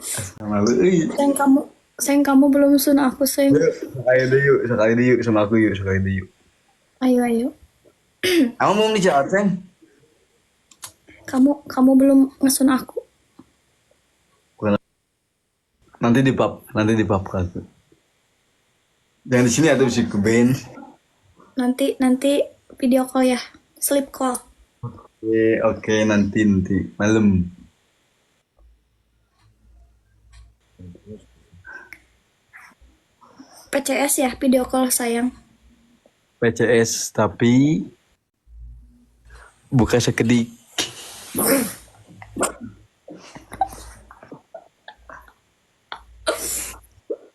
Sama lu, Sayang kamu, sayang kamu belum sun aku sayang. Yuk, sekali deh yuk sama aku yuk, sekali deh yuk. Ayo ayo. Kamu mau dijawab, Seng? Kamu belum ngesun aku. Nanti di pub aku. Jangan di sini atau si ke band. Nanti video call ya. Sleep call. Oke, nanti malam. PCS ya, video call sayang. PCS tapi buka sekedik.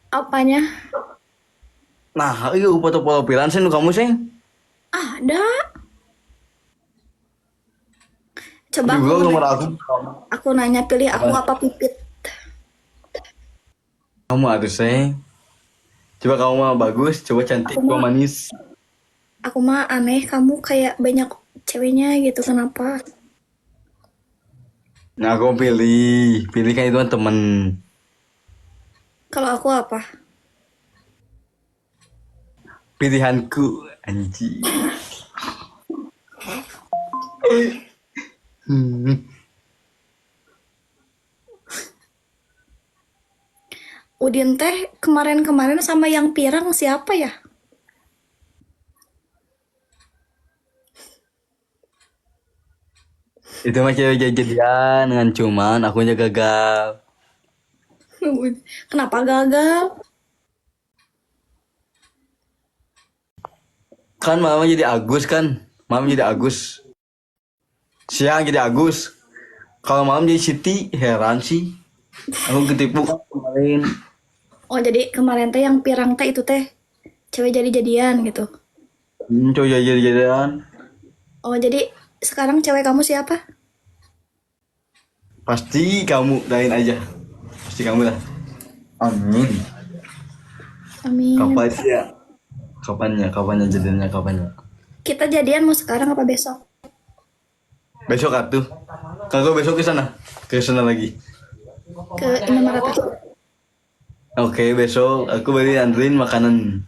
Apanya? Nah, iya foto pilan sih kamu sih. Ada. Coba Di aku blog nomor nanya. aku. Aku nanya pilih aku Apa? apa pipit. Kamu atuh sih. Coba kamu mah bagus, coba Aku cantik, coba mah manis. aku mah aneh kamu kayak banyak ceweknya gitu kenapa? Nah, aku pilih kan itu kan temen. Kalau aku apa? Pilihanku anjing. Hmm. Udin teh kemarin-kemarin sama yang pirang siapa ya? Itu mah cewek jadian dengan cuman akunya gagal. Kenapa gagal? Kan mama jadi Agus kan. Mama jadi Agus. Siang jadi Agus. Kalau malam jadi Siti, heran sih. Aku ketipu kan kemarin. Oh jadi kemarin teh yang pirang teh itu teh cewek jadi-jadian gitu. Coba jadi-jadian. Oh jadi sekarang cewek kamu siapa? Pasti kamu dain aja. Pasti kamu lah. Amin. Amin. Kapan ya? Kapannya jadinya kapannya? Kita jadian mau sekarang apa besok? Besok atuh. Kalau besok ke sana. Ke sana lagi. Ke Indomaret aja. Oke, besok aku beli anterin makanan.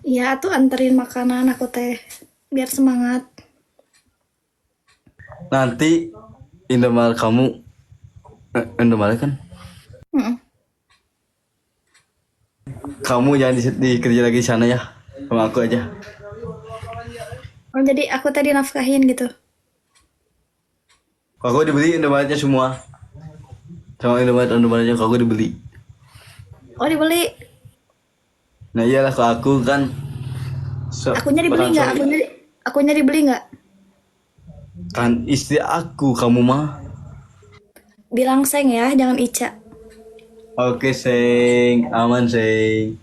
Iya tuh anterin makanan aku teh biar semangat. Nanti Indomaret kamu Indomaret kan? Mm-mm. Kamu jangan di kerja lagi di sana ya. Sama aku aja. Oh jadi aku tadi nafkahin gitu. Aku dibeli Indomaretnya semua. Sama Indomaretnya aku dibeli. Oh dibeli. Nah iyalah kalau aku kan Akunya dibeli peran nggak? suami Akunya dibeli nggak? kan istri aku kamu mah. Bilang seng ya, jangan Ica. Oke seng aman seng.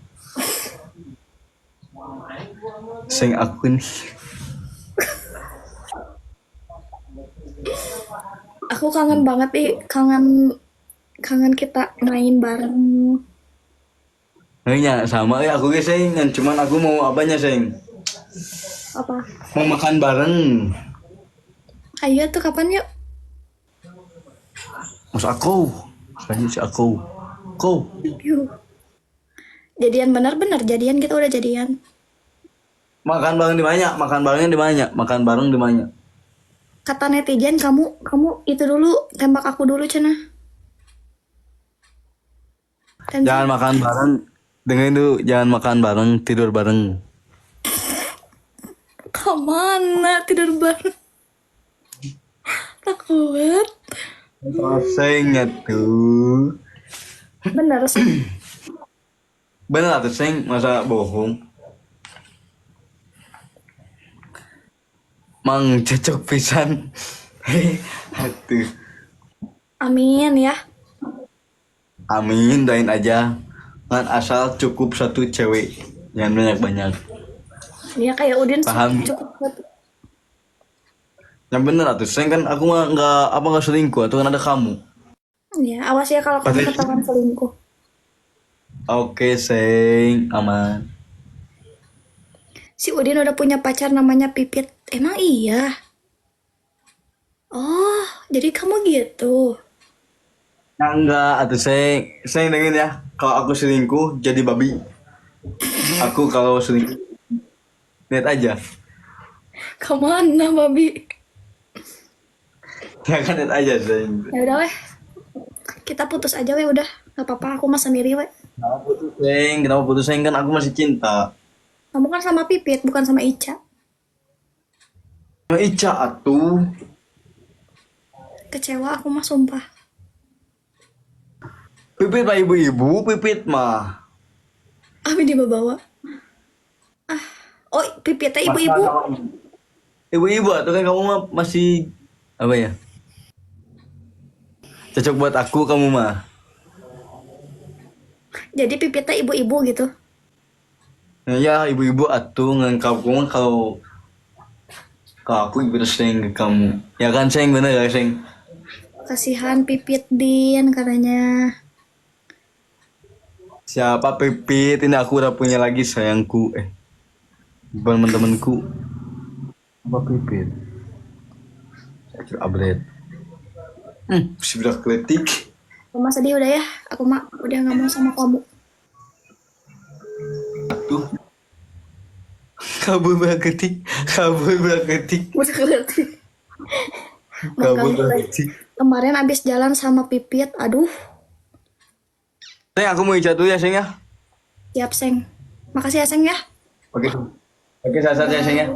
Seng aku nih. Aku kangen banget nih, kangen kangen kita main bareng. Hanya sama ya aku guys seng. Cuman aku mau apanya seng? Apa? Mau makan bareng. Ayo tuh kapan yuk? Mas aku. Kayaknya si aku. Kau. Yuk. Jadian benar-benar jadian kita udah jadian. Makan bareng di mana? Makan barengnya di mana? Makan bareng di mana? Kata netizen kamu itu dulu tembak aku dulu cenah. Jangan Tensi. makan bareng. Dengerin dulu, jangan makan bareng, tidur bareng. Kemana tidur bareng? Takut. Seng tuh. Bener sih. Bener tuh seng, masa bohong? Mang cocok pisan. Heh, atuh. Amin ya. Amin, doain aja. Kan asal cukup satu cewek. Jangan banyak-banyak. Ya kayak Udin Paham? cukup buat. Yang bener atuh seng kan aku mah nggak selingkuh atau kan ada kamu. Ya awas ya kalau kamu Pasti. ketahuan selingkuh. Oke seng, aman. Si Udin udah punya pacar namanya Pipit. Emang iya? Oh, jadi kamu gitu. Ya enggak, atau saya dengerin ya. Kalau aku selingkuh jadi babi. Aku kalau selingkuh lihat aja. Kemana babi? Ya kan lihat aja saya. Ya udah weh, kita putus aja weh udah. Gak apa-apa, aku mah sendiri weh. Kenapa putus Seng? Kenapa putus Seng? Kan aku masih cinta. Kamu kan sama Pipit, bukan sama Ica. Sama Ica atuh. Kecewa aku mah sumpah. Pipit mah ibu-ibu, Pipit mah. Abi dibawa. Oh, Pipitnya ibu-ibu. Ibu-ibu atau kan kamu mah masih apa ya? Cocok buat aku kamu mah. Jadi Pipitnya ibu-ibu gitu. Nah, ya ibu-ibu atuh ngan kamu mah kalau aku ibu Seng ke kamu. Ya kan Seng bener gak Seng? Kasihan Pipit Din katanya. Siapa Pipit? Ini aku udah punya lagi sayangku. Bukan teman-temanku. Apa Pipit? Saya kira update. Sudah kletik. Aku mah sedih udah ya. Aku mah udah gak mau sama kamu. Tuh. Kabur berketik. Kabur berketik. Udah ngerti. Kabur Makanya berketik. kemarin abis jalan sama Pipit. Aduh, Seng, aku mau icat dulu ya Seng ya. siap Seng. Makasih ya Seng ya. Oke. Oke, saat ya Seng ya.